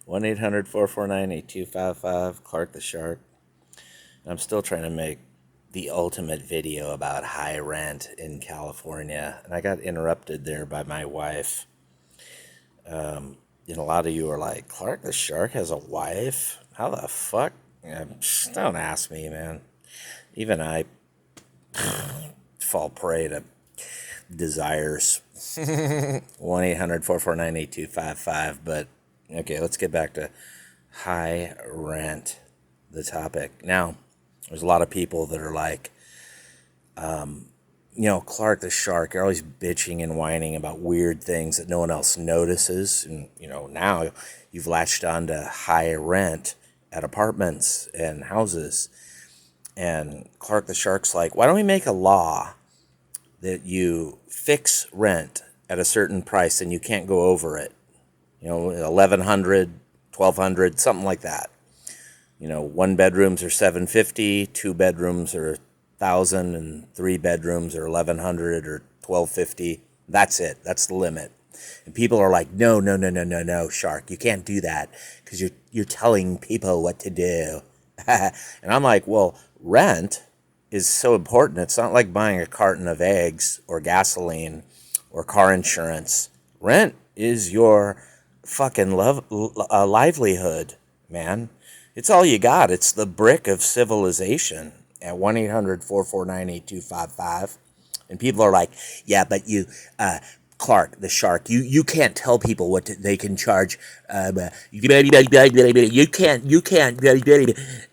1-800-449-8255, Clark the Shark. I'm still trying to make the ultimate video about high rent in California. And I got interrupted there by my wife. A lot of you are like, Clark the Shark has a wife? How the fuck? Don't ask me, man. Even I fall prey to desires. 1-800-449-8255. But, okay, let's get back to high rent, the topic. Now, there's a lot of people that are like, Clark the Shark, you're always bitching and whining about weird things that no one else notices. And, now you've latched on to high rent at apartments and houses. And Clark the Shark's like, why don't we make a law that you fix rent at a certain price and you can't go over it? 1,100, 1,200, something like that. One bedrooms are $750, two bedrooms are $1,000, and three bedrooms are $1,100 or $1,250. That's it. That's the limit. And people are like, no, no, no, no, no, no, Shark, you can't do that because you're telling people what to do. And I'm like, well, rent is so important. It's not like buying a carton of eggs or gasoline or car insurance. Rent is your fucking livelihood, man. It's all you got. It's the brick of civilization. At 1-800-449-8255. And people are like, yeah, but you, Clark the Shark, you can't tell people what they can charge. You can't.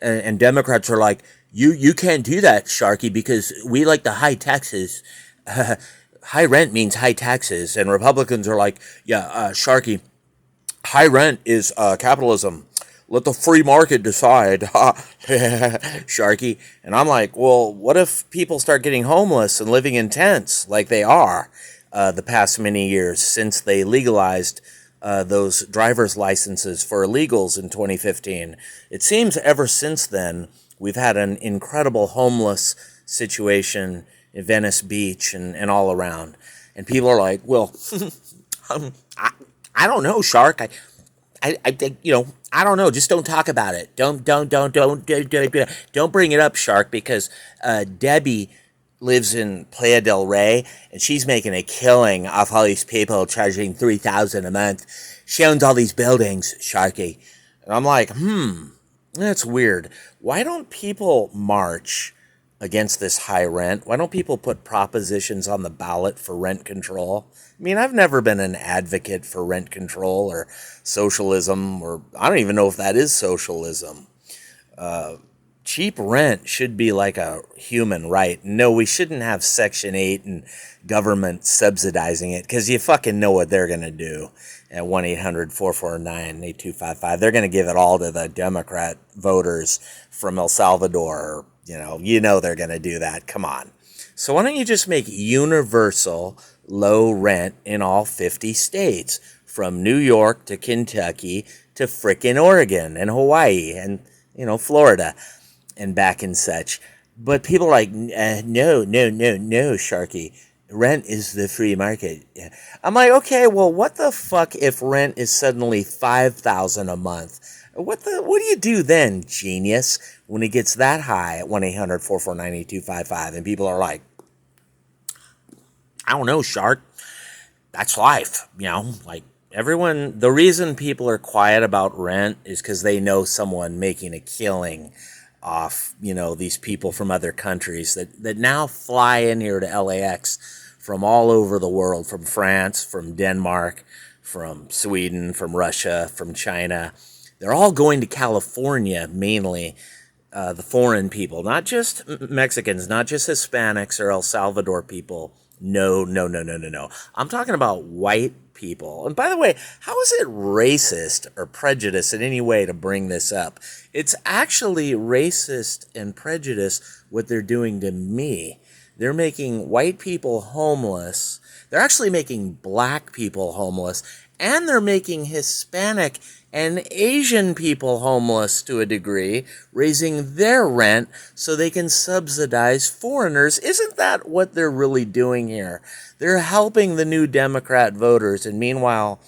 And Democrats are like, you can't do that, Sharky, because we like the high taxes. High rent means high taxes. And Republicans are like, yeah, Sharky, high rent is capitalism. Let the free market decide, Sharky. And I'm like, well, what if people start getting homeless and living in tents like they are the past many years since they legalized those driver's licenses for illegals in 2015? It seems ever since then, we've had an incredible homeless situation in Venice Beach and all around. And people are like, well, I don't know, Shark. I think, I don't know. Just don't talk about it. Don't bring it up, Shark, because Debbie lives in Playa del Rey, and she's making a killing off all these people charging $3,000 a month. She owns all these buildings, Sharky. And I'm like, that's weird. Why don't people march against this high rent? Why don't people put propositions on the ballot for rent control? I mean, I've never been an advocate for rent control or socialism, or I don't even know if that is socialism. Cheap rent should be like a human right. No, we shouldn't have Section 8 and government subsidizing it, because you fucking know what they're going to do at 1-800-449-8255. They're going to give it all to the Democrat voters from El Salvador. You know they're going to do that. Come on. So why don't you just make universal low rent in all 50 states, from New York to Kentucky to frickin' Oregon and Hawaii and, Florida and back and such. But people are like, no, Sharky. Rent is the free market. I'm like, okay, well, what the fuck if rent is suddenly $5,000 a month? What do you do then, genius, when it gets that high at 1-800-449-8255? And people are like, I don't know, Shark. That's life, like everyone. The reason people are quiet about rent is because they know someone making a killing off, these people from other countries that now fly in here to LAX from all over the world, from France, from Denmark, from Sweden, from Russia, from China. They're all going to California, mainly the foreign people, not just Mexicans, not just Hispanics or El Salvador people. No. I'm talking about white people. And by the way, how is it racist or prejudiced in any way to bring this up? It's actually racist and prejudiced what they're doing to me. They're making white people homeless. They're actually making black people homeless. And they're making Hispanic and Asian people homeless to a degree, raising their rent so they can subsidize foreigners. Isn't that what they're really doing here? They're helping the new Democrat voters, and meanwhile,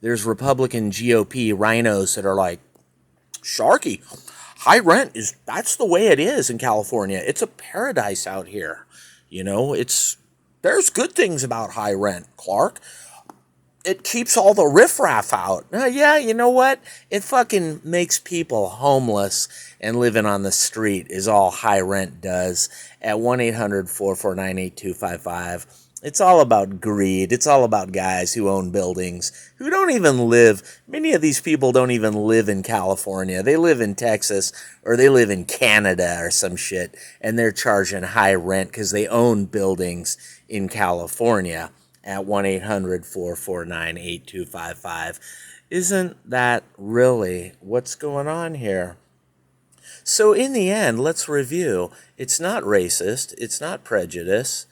there's Republican GOP rhinos that are like, Sharky, high rent that's the way it is in California. It's a paradise out here. There's good things about high rent, Clark. It keeps all the riffraff out. Yeah, you know what? It fucking makes people homeless and living on the street is all high rent does at 1-800-449-8255. It's all about greed. It's all about guys who own buildings who don't even live. Many of these people don't even live in California. They live in Texas or they live in Canada or some shit, and they're charging high rent because they own buildings in California at 1-800-449-8255. Isn't that really what's going on here? So in the end, let's review. It's not racist. It's not prejudice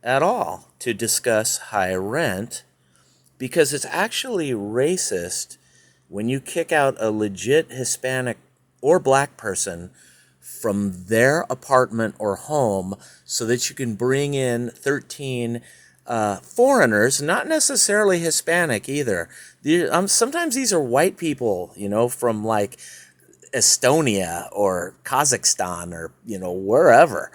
at all to discuss high rent, because it's actually racist when you kick out a legit Hispanic or black person from their apartment or home so that you can bring in 13 foreigners, not necessarily Hispanic either. Sometimes these are white people, from like Estonia or Kazakhstan or, wherever.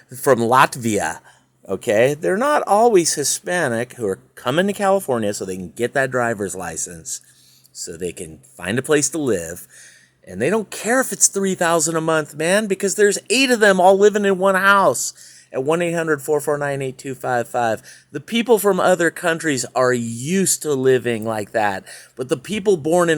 From Latvia, okay? They're not always Hispanic who are coming to California so they can get that driver's license, so they can find a place to live. And they don't care if it's $3,000 a month, man, because there's 8 of them all living in one house at 1-800-449-8255. The people from other countries are used to living like that, but the people born and